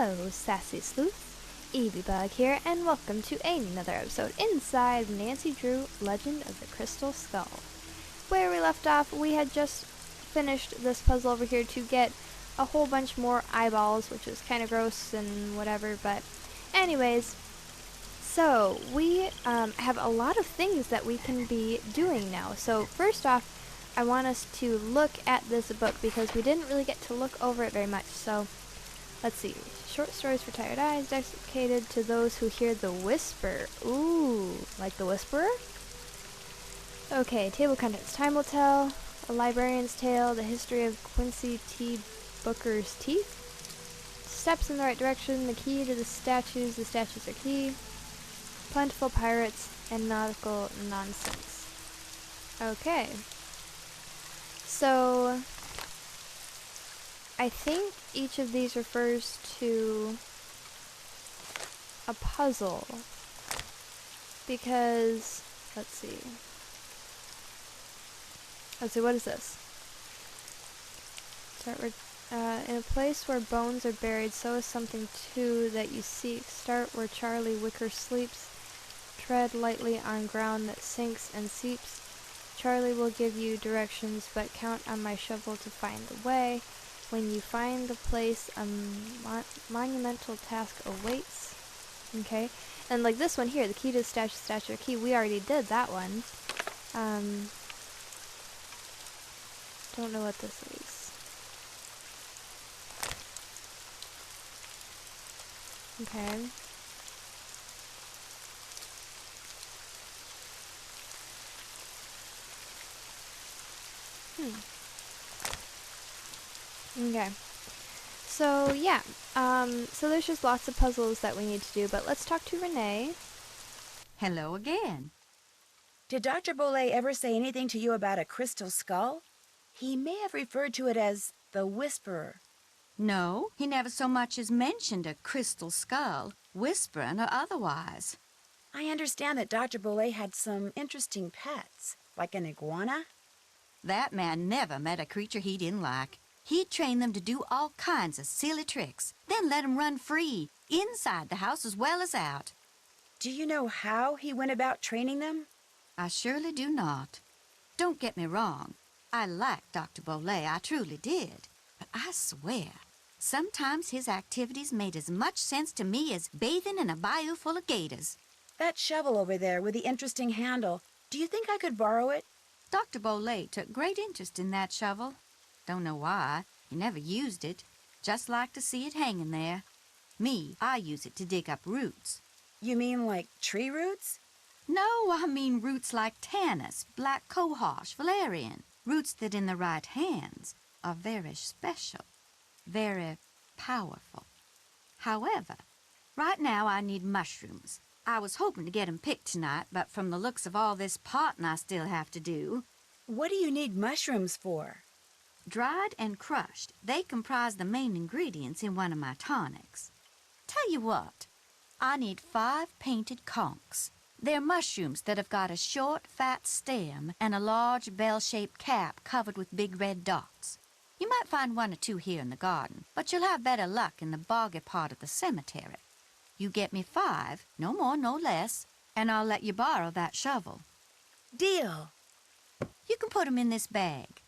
Hello, Sassy Sleuths, EvyBugg here, and welcome to another episode inside Nancy Drew Legend of the Crystal Skull. Where we left off, we had just finished this puzzle over here to get a whole bunch more eyeballs, which is kind of gross and whatever, but anyways, so we have a lot of things that we can be doing now. So first off, I want us to look at this book because we didn't really get to look over it very much, so let's see. Short stories for tired eyes, dedicated to those who hear the whisper. Ooh, like the whisperer? Okay, table contents. Time will tell. A librarian's tale. The history of Quincy T. Booker's teeth. Steps in the right direction. The key to the statues. The statues are key. Plentiful pirates and nautical nonsense. Okay. So I think each of these refers to a puzzle, because, let's see, what is this? Start in a place where bones are buried, so is something too that you seek. Start where Charlie Wicker sleeps. Tread lightly on ground that sinks and seeps. Charlie will give you directions, but count on my shovel to find the way. When you find the place, a monumental task awaits. Okay, and like this one here, the key to the statue key, we already did that one. Don't know what this is. Okay. Okay, so yeah, so there's just lots of puzzles that we need to do, but let's talk to Renee. Hello again. Did Dr. Bolet ever say anything to you about a crystal skull? He may have referred to it as the Whisperer. No, he never so much as mentioned a crystal skull, whispering or otherwise. I understand that Dr. Bolet had some interesting pets, like an iguana. That man never met a creature he didn't like. He'd train them to do all kinds of silly tricks, then let them run free, inside the house as well as out. Do you know how he went about training them? I surely do not. Don't get me wrong. I liked Dr. Bolet, I truly did. But I swear, sometimes his activities made as much sense to me as bathing in a bayou full of gators. That shovel over there with the interesting handle, do you think I could borrow it? Dr. Bolet took great interest in that shovel. Don't know why. He never used it. Just like to see it hanging there. Me, I use it to dig up roots. You mean like tree roots? No, I mean roots like tannus, black cohosh, valerian. Roots that in the right hands are very special, very powerful. However, right now I need mushrooms. I was hoping to get 'em picked tonight, but from the looks of all this potting I still have to do... What do you need mushrooms for? Dried and crushed, they comprise the main ingredients in one of my tonics. Tell you what, I need 5 painted conchs. They're mushrooms that have got a short, fat stem and a large bell-shaped cap covered with big red dots. You might find 1 or 2 here in the garden, but you'll have better luck in the boggy part of the cemetery. You get me 5, no more, no less, and I'll let you borrow that shovel. Deal. You can put 'em in this bag.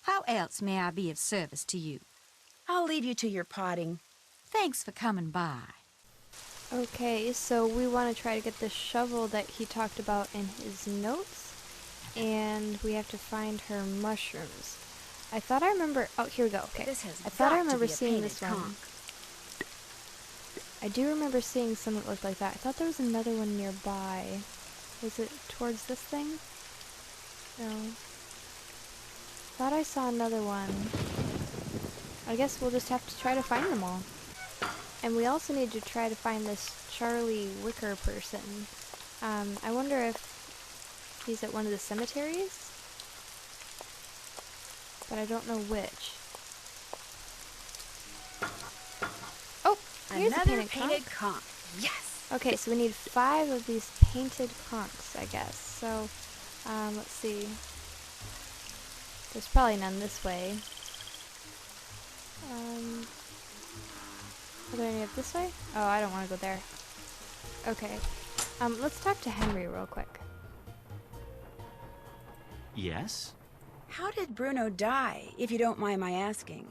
How else may I be of service to you? I'll leave you to your potting. Thanks for coming by. Okay, so we want to try to get the shovel that he talked about in his notes, and we have to find her mushrooms. I thought I remember... Oh, here we go. Okay. This has I thought I got to remember be a seeing painted this one. conch. I do remember seeing some that looked like that. I thought there was another one nearby. Was it towards this thing? No. Thought I saw another one. I guess we'll just have to try to find them all. And we also need to try to find this Charlie Wicker person. I wonder if he's at one of the cemeteries? But I don't know which. Oh! Here's Another a painted conch. conch. Yes! Okay, so we need 5 of these painted conchs, I guess. So, let's see. There's probably none this way. Are there any up this way? Oh, I don't want to go there. Okay. Let's talk to Henry real quick. Yes? How did Bruno die, if you don't mind my asking?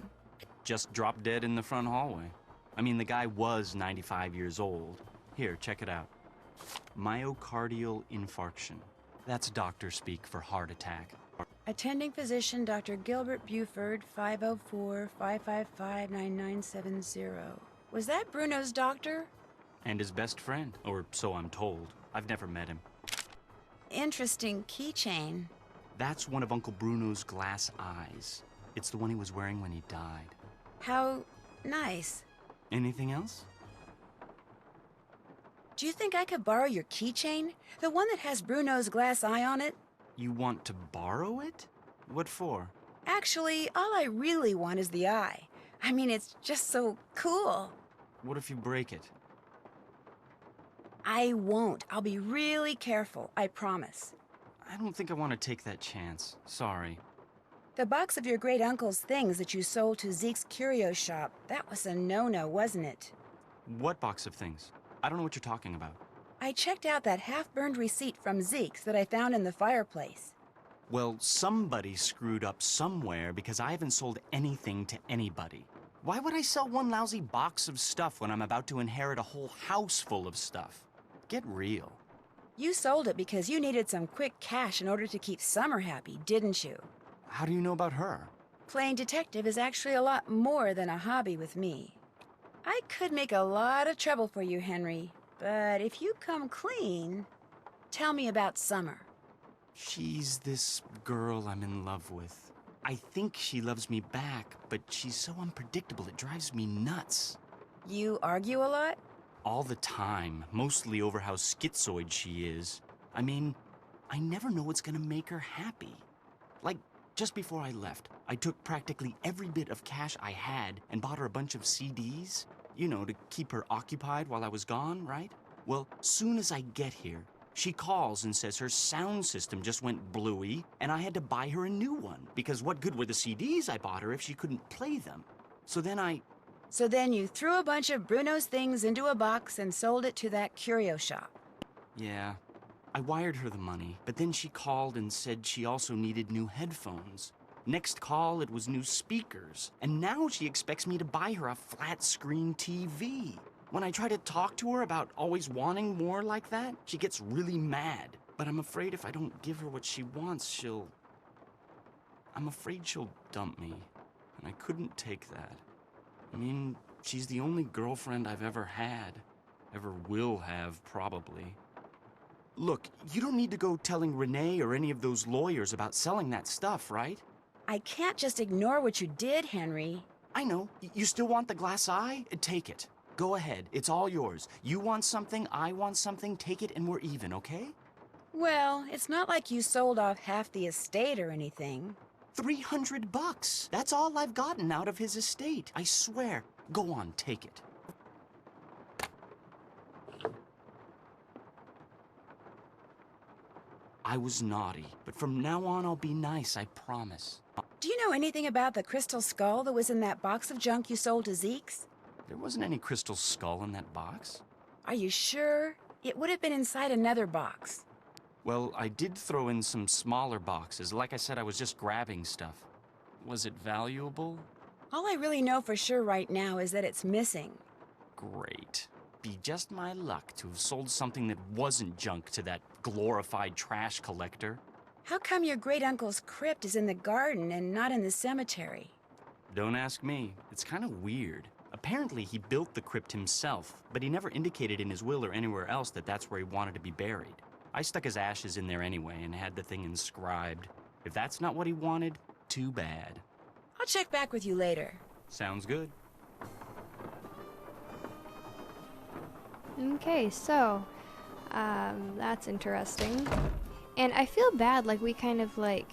Just dropped dead in the front hallway. I mean, the guy was 95 years old. Here, check it out. Myocardial infarction. That's doctor speak for heart attack. Attending physician Dr. Gilbert Buford, 504-555-9970. Was that Bruno's doctor? And his best friend, or so I'm told. I've never met him. Interesting keychain. That's one of Uncle Bruno's glass eyes. It's the one he was wearing when he died. How nice. Anything else? Do you think I could borrow your keychain? The one that has Bruno's glass eye on it? You want to borrow it? What for? Actually, all I really want is the eye. I mean, it's just so cool. What if you break it? I won't. I'll be really careful, I promise. I don't think I want to take that chance. Sorry. The box of your great-uncle's things that you sold to Zeke's curio shop, that was a no-no, wasn't it? What box of things? I don't know what you're talking about. I checked out that half-burned receipt from Zeke's that I found in the fireplace. Well, somebody screwed up somewhere because I haven't sold anything to anybody. Why would I sell one lousy box of stuff when I'm about to inherit a whole house full of stuff? Get real. You sold it because you needed some quick cash in order to keep Summer happy, didn't you? How do you know about her? Playing detective is actually a lot more than a hobby with me. I could make a lot of trouble for you, Henry, but if you come clean, tell me about Summer. She's this girl I'm in love with. I think she loves me back, but she's so unpredictable it drives me nuts. You argue a lot? All the time, mostly over how schizoid she is. I mean, I never know what's gonna make her happy. Like, just before I left, I took practically every bit of cash I had and bought her a bunch of CDs. You know, to keep her occupied while I was gone, right? Well, soon as I get here, she calls and says her sound system just went bluey and I had to buy her a new one because what good were the CDs I bought her if she couldn't play them? So then you threw a bunch of Bruno's things into a box and sold it to that curio shop. Yeah, I wired her the money, but then she called and said she also needed new headphones. Next call, it was new speakers. And now she expects me to buy her a flat-screen TV. When I try to talk to her about always wanting more like that, she gets really mad. But I'm afraid if I don't give her what she wants, I'm afraid she'll dump me. And I couldn't take that. I mean, she's the only girlfriend I've ever had. Ever will have, probably. Look, you don't need to go telling Renee or any of those lawyers about selling that stuff, right? I can't just ignore what you did, Henry. I know. You still want the glass eye? Take it. Go ahead. It's all yours. You want something, I want something. Take it and we're even, okay? Well, it's not like you sold off half the estate or anything. $300. That's all I've gotten out of his estate. I swear. Go on, take it. I was naughty, but from now on I'll be nice, I promise. Do you know anything about the crystal skull that was in that box of junk you sold to Zeke's? There wasn't any crystal skull in that box. Are you sure? It would have been inside another box. Well, I did throw in some smaller boxes. Like I said, I was just grabbing stuff. Was it valuable? All I really know for sure right now is that it's missing. Great. Be just my luck to have sold something that wasn't junk to that glorified trash collector. How come your great-uncle's crypt is in the garden and not in the cemetery? Don't ask me. It's kind of weird. Apparently, he built the crypt himself, but he never indicated in his will or anywhere else that that's where he wanted to be buried. I stuck his ashes in there anyway and had the thing inscribed. If that's not what he wanted, too bad. I'll check back with you later. Sounds good. Okay, so, that's interesting. And I feel bad, like, we kind of, like,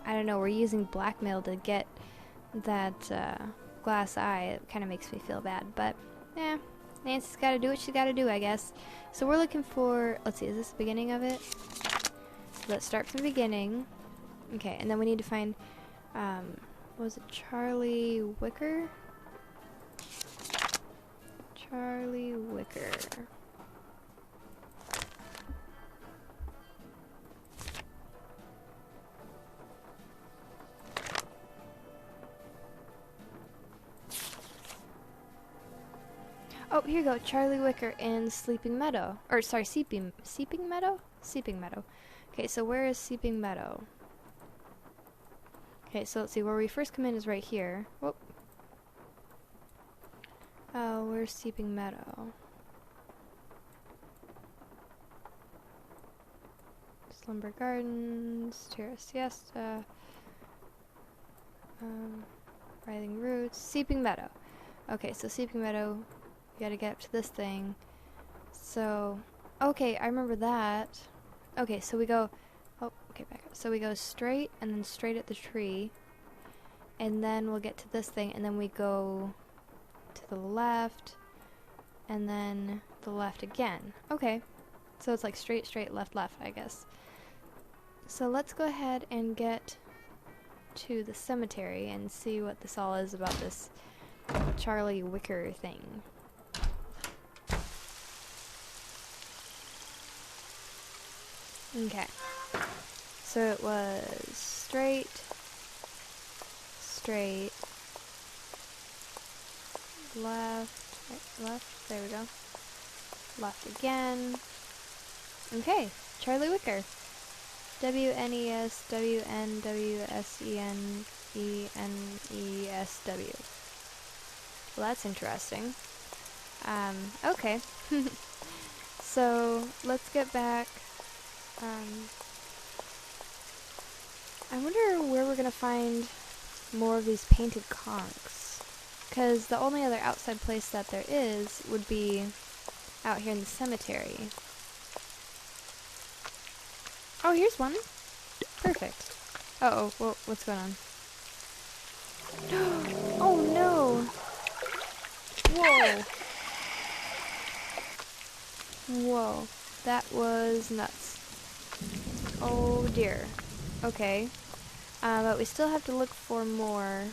I don't know, we're using blackmail to get that, glass eye. It kind of makes me feel bad, but, yeah, Nancy's gotta do what she's gotta do, I guess. So we're looking for, let's see, is this the beginning of it? So let's start from the beginning. Okay, and then we need to find, what was it, Charlie Wicker? Charlie Wicker. Oh, here you go. Charlie Wicker and Sleeping Meadow. Or, sorry, Seeping Meadow? Seeping Meadow. Okay, so where is Seeping Meadow? Okay, so let's see. Where we first come in is right here. Whoop. Oh, where's Seeping Meadow? Slumber Gardens, Terrace Siesta, Writhing Roots, Seeping Meadow. Okay, so Seeping Meadow, you gotta get up to this thing. So, okay, I remember that. Okay, so we go, oh, okay, back up. So we go straight, and then straight at the tree, and then we'll get to this thing, and then we go to the left, and then the left again. Okay, so it's like straight, straight, left, left, I guess. So let's go ahead and get to the cemetery and see what this all is about this Charlie Wicker thing. Okay, so it was straight, straight, left, right, left, there we go, left again. Okay, Charlie Wicker. WNESWNWSENENESW. Well, that's interesting. Okay. So, let's get back. I wonder where we're gonna find more of these painted conchs. Because the only other outside place that there is would be out here in the cemetery. Oh, here's one. Perfect. Uh-oh, what's going on? Oh no! Whoa! Whoa, that was nuts. Oh dear. Okay. But we still have to look for more.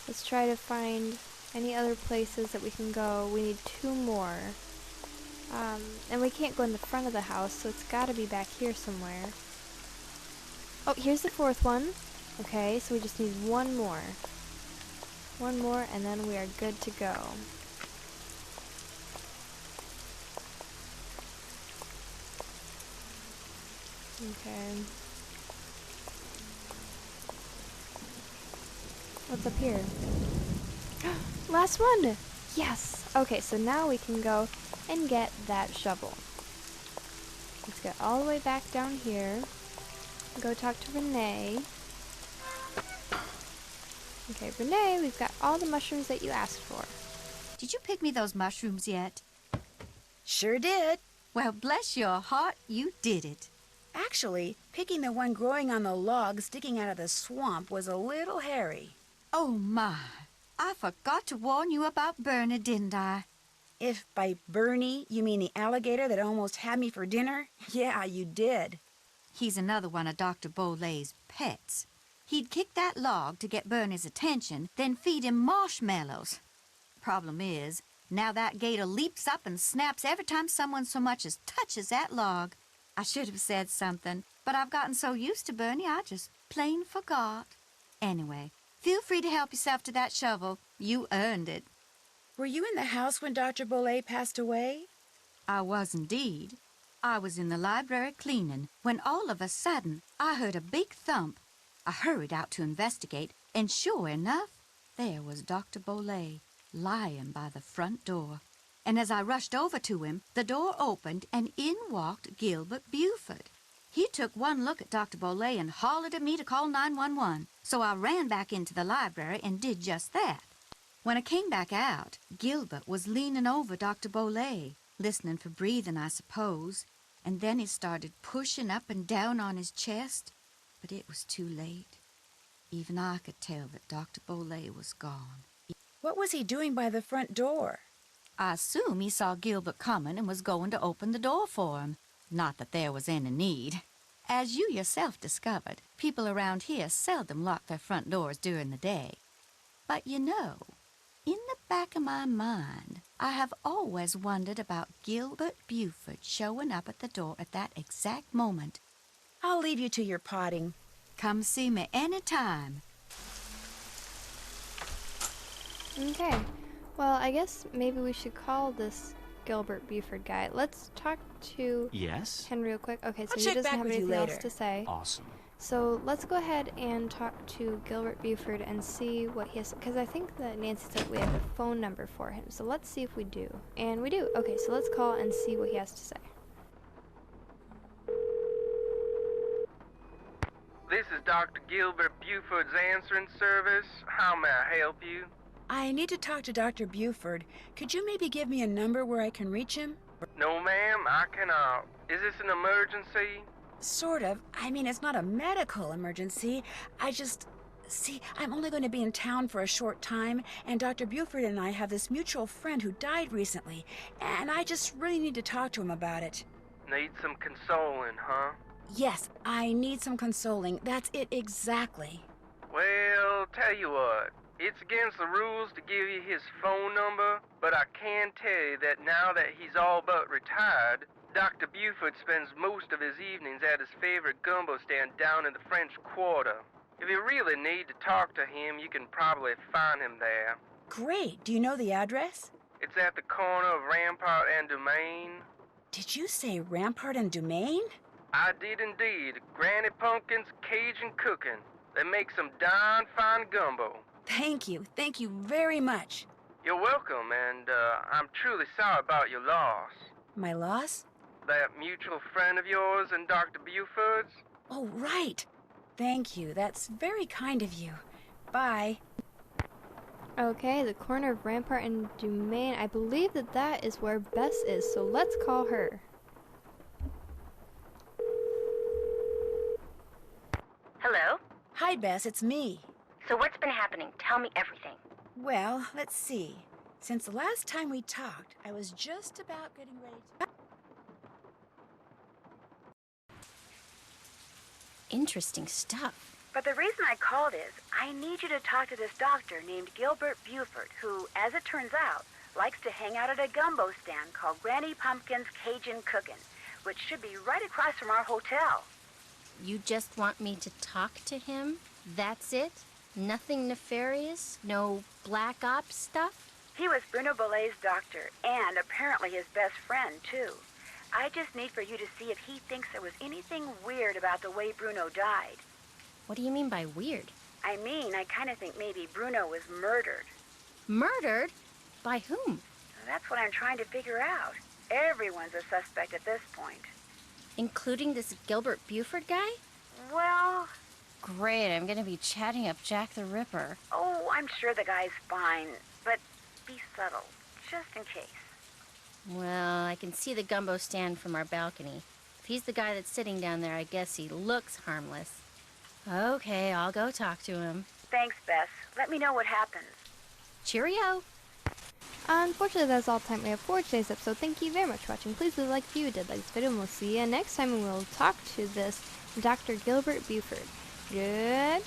Let's try to find any other places that we can go. We need 2 more. And we can't go in the front of the house, so it's gotta be back here somewhere. Oh, here's the 4th one. Okay, so we just need 1 more. 1 more, and then we are good to go. Okay. What's up here? Last one! Yes! Okay, so now we can go and get that shovel. Let's get all the way back down here. Go talk to Renee. Okay, Renee, we've got all the mushrooms that you asked for. Did you pick me those mushrooms yet? Sure did. Well, bless your heart, you did it. Actually, picking the one growing on the log sticking out of the swamp was a little hairy. Oh, my. I forgot to warn you about Bernie, didn't I? If by Bernie you mean the alligator that almost had me for dinner, yeah, you did. He's another one of Dr. Bolay's pets. He'd kick that log to get Bernie's attention, then feed him marshmallows. Problem is, now that gator leaps up and snaps every time someone so much as touches that log. I should have said something, but I've gotten so used to Bernie, I just plain forgot. Anyway, feel free to help yourself to that shovel. You earned it. Were you in the house when Dr. Bolay passed away? I was indeed. I was in the library cleaning when all of a sudden I heard a big thump. I hurried out to investigate, and sure enough, there was Dr. Bolay lying by the front door. And as I rushed over to him, the door opened and in walked Gilbert Buford. He took one look at Dr. Bolay and hollered at me to call 911, so I ran back into the library and did just that. When I came back out, Gilbert was leaning over Dr. Bolay, listening for breathing, I suppose, and then he started pushing up and down on his chest, but it was too late. Even I could tell that Dr. Bolay was gone. What was he doing by the front door? I assume he saw Gilbert coming and was going to open the door for him. Not that there was any need. As you yourself discovered, people around here seldom lock their front doors during the day. But you know, in the back of my mind, I have always wondered about Gilbert Buford showing up at the door at that exact moment. I'll leave you to your potting. Come see me anytime. Okay. Well, I guess maybe we should call this Gilbert Buford guy. Let's talk to Yes? Henry real quick. Okay, so I'll he check doesn't back have with you anything else later. to say. Awesome. So let's go ahead and talk to Gilbert Buford and see what he has, because I think that Nancy said we have a phone number for him. So let's see if we do. And we do. Okay, so let's call and see what he has to say. This is Dr. Gilbert Buford's answering service. How may I help you? I need to talk to Dr. Buford. Could you maybe give me a number where I can reach him? No, ma'am, I cannot. Is this an emergency? Sort of. I mean, it's not a medical emergency. See, I'm only going to be in town for a short time, and Dr. Buford and I have this mutual friend who died recently, and I just really need to talk to him about it. Need some consoling, huh? Yes, I need some consoling. That's it exactly. Well, tell you what. It's against the rules to give you his phone number, but I can tell you that now that he's all but retired, Dr. Buford spends most of his evenings at his favorite gumbo stand down in the French Quarter. If you really need to talk to him, you can probably find him there. Great. Do you know the address? It's at the corner of Rampart and Domain. Did you say Rampart and Domain? I did indeed. Granny Pumpkin's Cajun Cooking. They make some darn fine gumbo. Thank you. Thank you very much. You're welcome, and I'm truly sorry about your loss. My loss? That mutual friend of yours and Dr. Buford's? Oh, right. Thank you. That's very kind of you. Bye. Okay, the corner of Rampart and Domain. I believe that is where Bess is, so let's call her. Hello? Hi, Bess. It's me. So what's been happening? Tell me everything. Well, let's see. Since the last time we talked, I was just about getting ready to... Interesting stuff. But the reason I called is, I need you to talk to this doctor named Gilbert Buford, who, as it turns out, likes to hang out at a gumbo stand called Granny Pumpkin's Cajun Cookin', which should be right across from our hotel. You just want me to talk to him? That's it? Nothing nefarious? No black ops stuff? He was Bruno Bellay's doctor, and apparently his best friend, too. I just need for you to see if he thinks there was anything weird about the way Bruno died. What do you mean by weird? I mean, I kind of think maybe Bruno was murdered. Murdered? By whom? That's what I'm trying to figure out. Everyone's a suspect at this point. Including this Gilbert Buford guy? Well, Great, I'm gonna be chatting up Jack the Ripper. oh, I'm sure the guy's fine, but be subtle, just in case. Well, I can see the gumbo stand from our balcony. If he's the guy that's sitting down there, I guess he looks harmless. Okay, I'll go talk to him. Thanks, Bess. Let me know what happens. Cheerio! Unfortunately, that's all the time we have for today's episode. Thank you very much for watching. Please leave a like if you did like this video, and we'll see you next time when we'll talk to this Dr. Gilbert Buford. Goodbye!